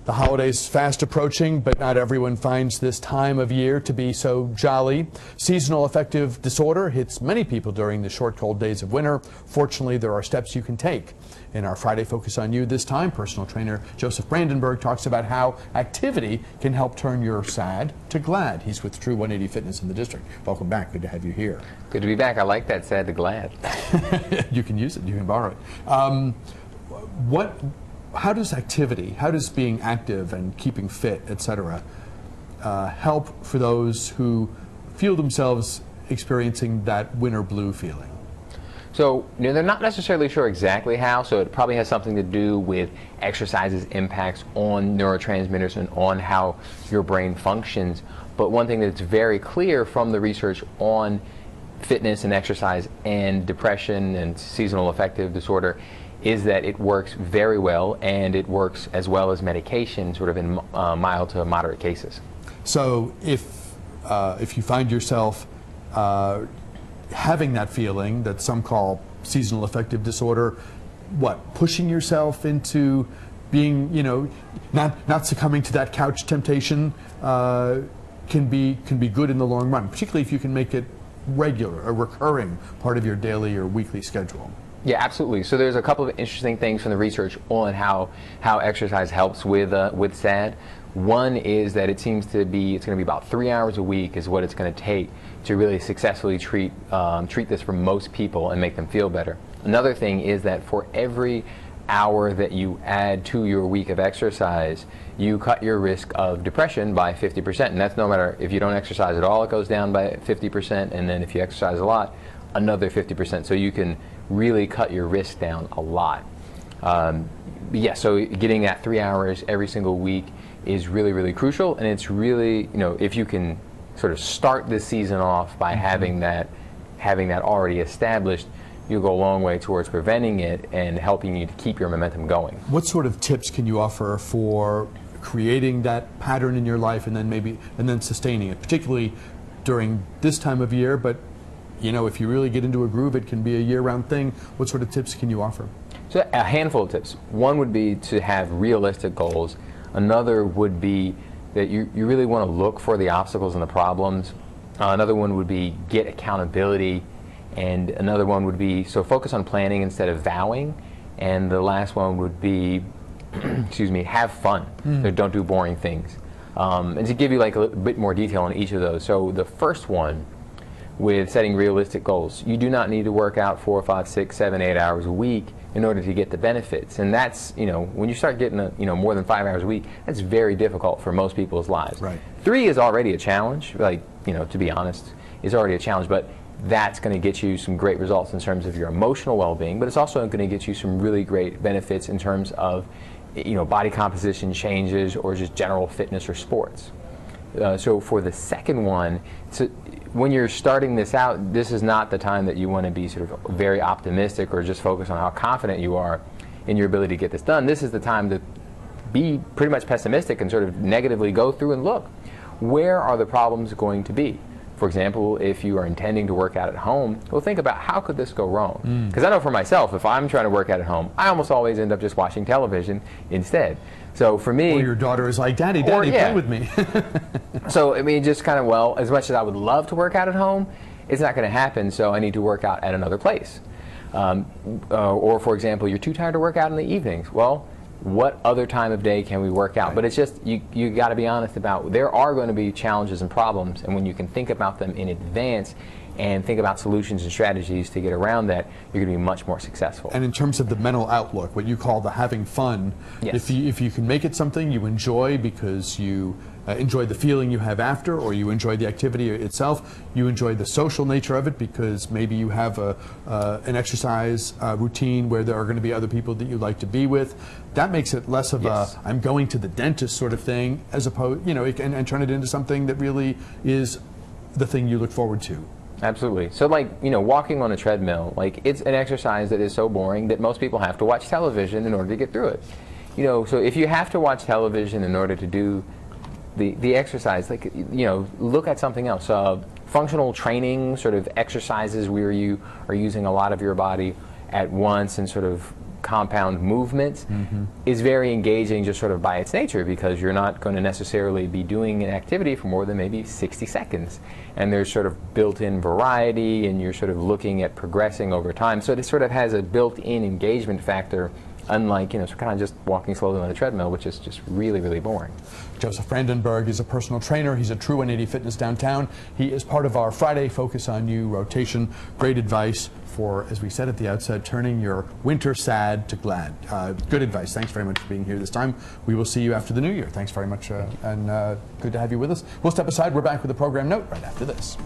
The holidays fast approaching, but not everyone finds this time of year to be so jolly. Seasonal affective disorder hits many people during the short, cold days of winter. Fortunately, there are steps you can take. In our Friday Focus on You this time, personal trainer Josef Brandenburg talks about how activity can help turn your sad to glad. He's with True 180 Fitness in the district. Welcome back. Good to have you here. Good to be back. I like that, sad to glad. You can use it. You can borrow it. How does activity, how does being active and keeping fit, etc., help for those who feel themselves experiencing that winter blue feeling? So, they're not necessarily sure exactly how, so it probably has something to do with exercise's impacts on neurotransmitters and on how your brain functions. But one thing that's very clear from the research on fitness and exercise and depression and seasonal affective disorder is that it works very well, and it works as well as medication, sort of in mild to moderate cases. So if you find yourself having that feeling that some call seasonal affective disorder, pushing yourself into being, not succumbing to that couch temptation can be good in the long run, particularly if you can make it regular, a recurring part of your daily or weekly schedule. Yeah, absolutely. So there's a couple of interesting things from the research on how exercise helps with SAD. One is that it seems to be, it's going to be about 3 hours a week is what it's going to take to really successfully treat this for most people and make them feel better. Another thing is that for every hour that you add to your week of exercise, you cut your risk of depression by 50%. And that's no matter if you don't exercise at all, it goes down by 50%, and then if you exercise a lot, another 50%. So you can really cut your risk down a lot. Yeah, so getting that 3 hours every single week is really, really crucial, and it's really, if you can sort of start this season off by having that already established, you'll go a long way towards preventing it and helping you to keep your momentum going. What sort of tips can you offer for creating that pattern in your life and then sustaining it, particularly during this time of year, but if you really get into a groove, it can be a year-round thing. What sort of tips can you offer? So a handful of tips. One would be to have realistic goals. Another would be that you really want to look for the obstacles and the problems. Another one would be get accountability. And another one would be, so focus on planning instead of vowing. And the last one would be, excuse me, have fun. So don't do boring things. And to give you like a little bit more detail on each of those. So the first one, with setting realistic goals. You do not need to work out 4, 5, 6, 7, 8 hours a week in order to get the benefits. And that's, when you start getting more than 5 hours a week, that's very difficult for most people's lives. Right. 3 is already a challenge, to be honest, is already a challenge, but that's going to get you some great results in terms of your emotional well-being, but it's also going to get you some really great benefits in terms of, body composition changes or just general fitness or sports. So for the second one, when you're starting this out, this is not the time that you want to be sort of very optimistic or just focus on how confident you are in your ability to get this done. This is the time to be pretty much pessimistic and sort of negatively go through and look. Where are the problems going to be? For example, if you are intending to work out at home, well, think about how could this go wrong? Because I know for myself, if I'm trying to work out at home, I almost always end up just watching television instead. So for me... Or your daughter is like, Daddy, play with me. So, just kind of, as much as I would love to work out at home, it's not going to happen, so I need to work out at another place. Or, for example, you're too tired to work out in the evenings. Well, what other time of day can we work out? Right. But it's just, you got to be honest about, there are going to be challenges and problems, and when you can think about them in advance and think about solutions and strategies to get around that, you're going to be much more successful. And in terms of the mental outlook, what you call the having fun, yes. if you can make it something you enjoy because you enjoy the feeling you have after, or you enjoy the activity itself, you enjoy the social nature of it because maybe you have an exercise routine where there are going to be other people that you like to be with, that makes it less of yes. I'm going to the dentist sort of thing, as opposed, and turn it into something that really is the thing you look forward to. Absolutely. So walking on a treadmill, it's an exercise that is so boring that most people have to watch television in order to get through it. So if you have to watch television in order to do the exercise, look at something else. Functional training sort of exercises where you are using a lot of your body at once and sort of compound movements is very engaging just sort of by its nature, because you're not going to necessarily be doing an activity for more than maybe 60 seconds. And there's sort of built-in variety, and you're sort of looking at progressing over time. So it sort of has a built-in engagement factor, unlike, you know, kind of just walking slowly on a treadmill, which is just really, really boring. Josef Brandenburg is a personal trainer. He's at True 180 Fitness downtown. He is part of our Friday Focus on You rotation. Great advice for, as we said at the outset, turning your winter sad to glad. Good advice. Thanks very much for being here this time. We will see you after the new year. Thanks very much, and good to have you with us. We'll step aside. We're back with a program note right after this.